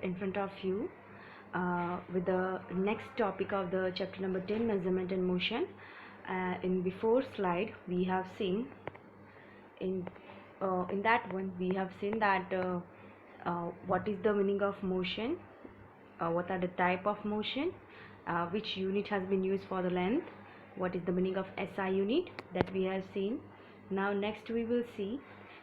in front of you with the next topic of the chapter number 10, measurement and motion. In before slide we have seen in that one we have seen that what is the meaning of motion, what are the type of motion, which unit has been used for the length, what is the meaning of SI unit, that we have seen. Now next we will see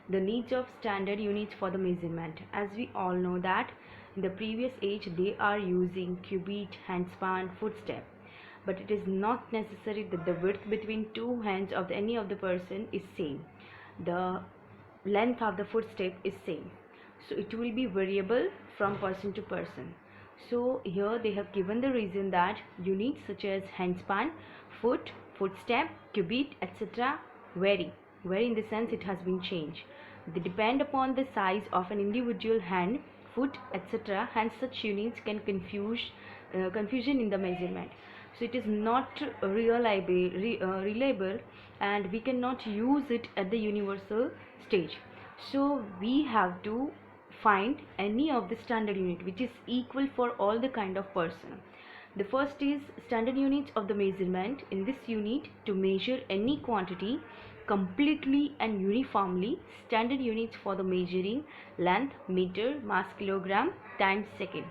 the needs of standard units for the measurement. As we all know that in the previous age they are using cubit, handspan, footstep, but it is not necessary that the width between two hands of any of the person is same, the length of the footstep is same, so it will be variable from person to person. So here they have given the reason that units such as handspan, footstep, cubit, etc. vary in the sense it has been changed. They depend upon the size of an individual hand, foot, etc. Hence such units can confusion in the measurement. So it is not reliable and we cannot use it at the universal stage. So we have to find any of the standard unit which is equal for all the kind of person. The first is standard units of the measurement. In this unit, to measure any quantity completely and uniformly, standard units for the measuring length, meter, mass, kilogram, times second.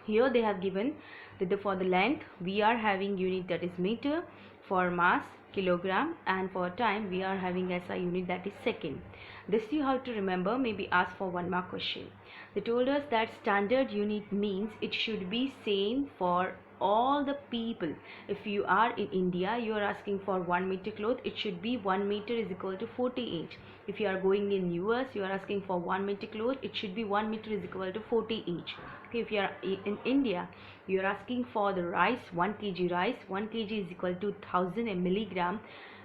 Here they have given that for the length we are having unit that is meter, for mass kilogram, and for time we are having SI unit that is second. This you have to remember, maybe ask for one more question. They told us that standard unit means it should be same for all the people. If you are in India, you are asking for 1 meter cloth, it should be 1 meter is equal to 40 inch. If you are going in US, you are asking for 1 meter cloth, it should be 1 meter is equal to 40 inch. Okay, if you are in India, you are asking for the rice, 1 kg rice, 1 kg is equal to 1000 milligram.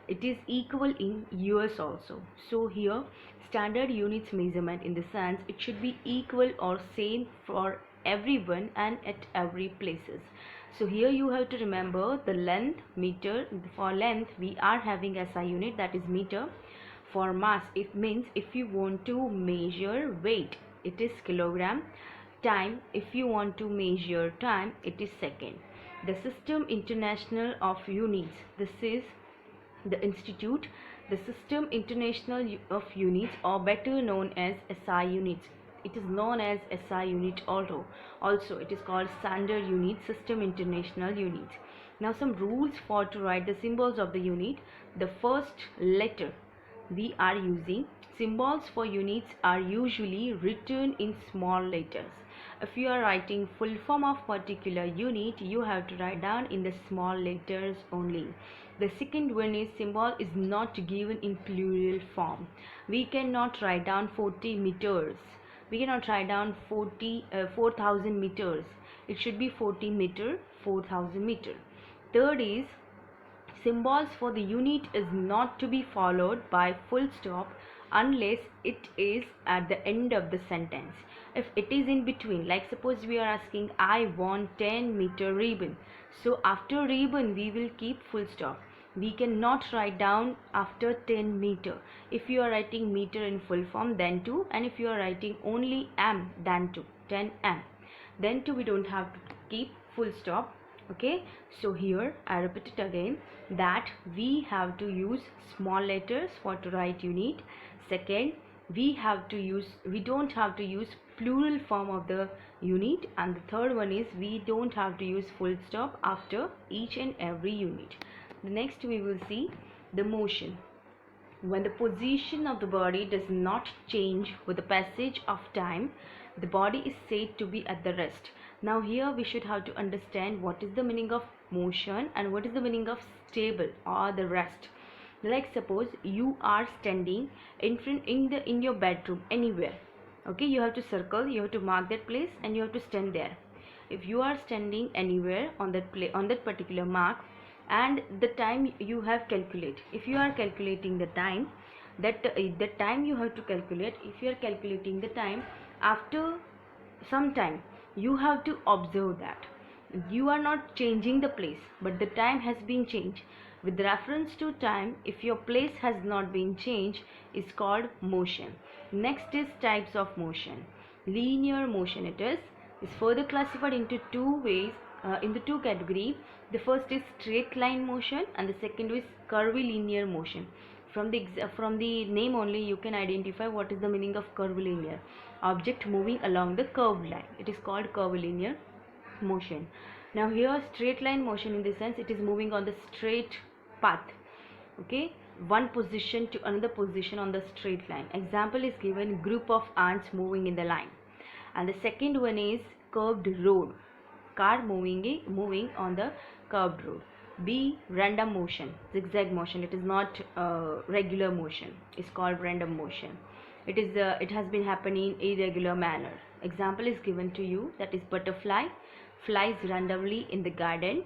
It is equal in US also. So here standard units measurement in the sense it should be equal or same for everyone and at every places. So here you have to remember the length, meter. For length we are having SI unit that is meter. For mass it means if you want to measure weight it is kilogram. Time, if you want to measure time it is second. The System International of Units, this is the institute. The System International of Units, or better known as SI units. It is known as SI unit also it is called standard unit, System International Units. Now some rules for to write the symbols of the unit. The first letter we are using, symbols for units are usually written in small letters. If you are writing full form of particular unit, you have to write down in the small letters only. The second one is symbol is not given in plural form. We cannot write down 40 meters. We cannot write down 4,000 meters. It should be 40 meter, 4,000 meter. Third is symbols for the unit is not to be followed by full stop unless it is at the end of the sentence. If it is in between, like suppose we are asking I want 10 meter ribbon, so after ribbon we will keep full stop. We cannot write down after 10 meter. If you are writing meter in full form, then 2, and if you are writing only m, then 2, 10 m, then 2 we don't have to keep full stop. Okay, so here I repeat it again that we have to use small letters for to write unit. Second, we don't have to use plural form of the unit, and the third one is we don't have to use full stop after each and every unit. The next we will see the motion. When the position of the body does not change with the passage of time, the body is said to be at the rest. Now here we should have to understand what is the meaning of motion and what is the meaning of stable or the rest. Like suppose you are standing in your bedroom anywhere. Okay, you have to circle, you have to mark that place and you have to stand there. If you are standing anywhere on that particular mark, and the time you have calculate, if you are calculating the time, the time you have to calculate. If you are calculating the time, after some time you have to observe that you are not changing the place but the time has been changed. With reference to time, if your place has not been changed, is called motion. Next is types of motion. Linear motion it is. is further classified into two ways, in the two category. The first is straight line motion and the second is curvilinear motion. From the name only you can identify what is the meaning of curvilinear. Object moving along the curved line. It is called curvilinear motion. Now here straight line motion, in the sense it is moving on the straight path, okay, one position to another position on the straight line. Example is given, group of ants moving in the line. And the second one is curved road, car moving on the curved road. B, random motion, zigzag motion. It is not regular motion, it's called random motion. It has been happening in irregular manner. Example is given to you, that is butterfly flies randomly in the garden.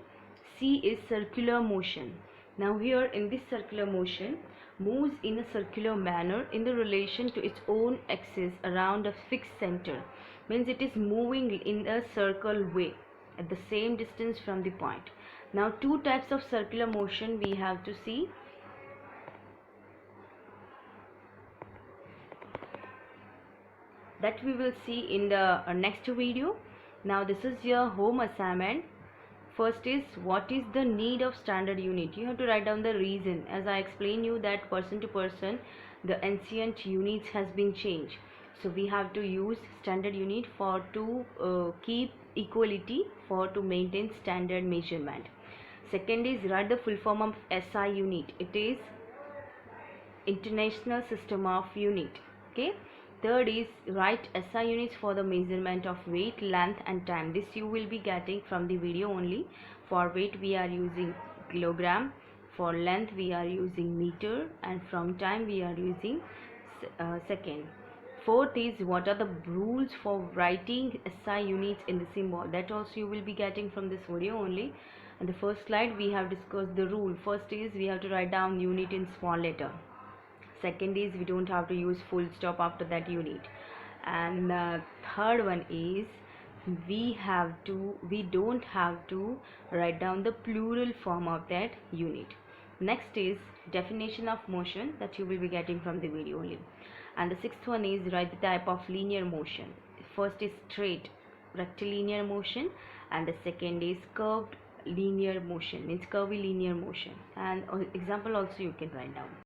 C is circular motion. Now here in this circular motion, moves in a circular manner in the relation to its own axis around a fixed center, means it is moving in a circle way at the same distance from the point. Now two types of circular motion we have to see. That we will see in the next video. Now this is your home assignment. First is, what is the need of standard unit? You have to write down the reason. As I explained you that person to person the ancient units has been changed, so we have to use standard unit for to keep equality, for to maintain standard measurement. Second is, write the full form of SI unit. It is International System of Unit, okay. Third is, write SI units for the measurement of weight, length and time. This you will be getting from the video only. For weight we are using kilogram, for length we are using meter, and from time we are using second. Fourth is, what are the rules for writing SI units in the symbol? That also you will be getting from this video only. And the first slide we have discussed the rule. First is, we have to write down unit in small letter. Second is, we don't have to use full stop after that unit. And third one is, we don't have to write down the plural form of that unit. Next is definition of motion, that you will be getting from the video only. And the sixth one is, write the type of linear motion. First is straight rectilinear motion, and the second is curved linear motion, means curvilinear motion. And example also you can write down.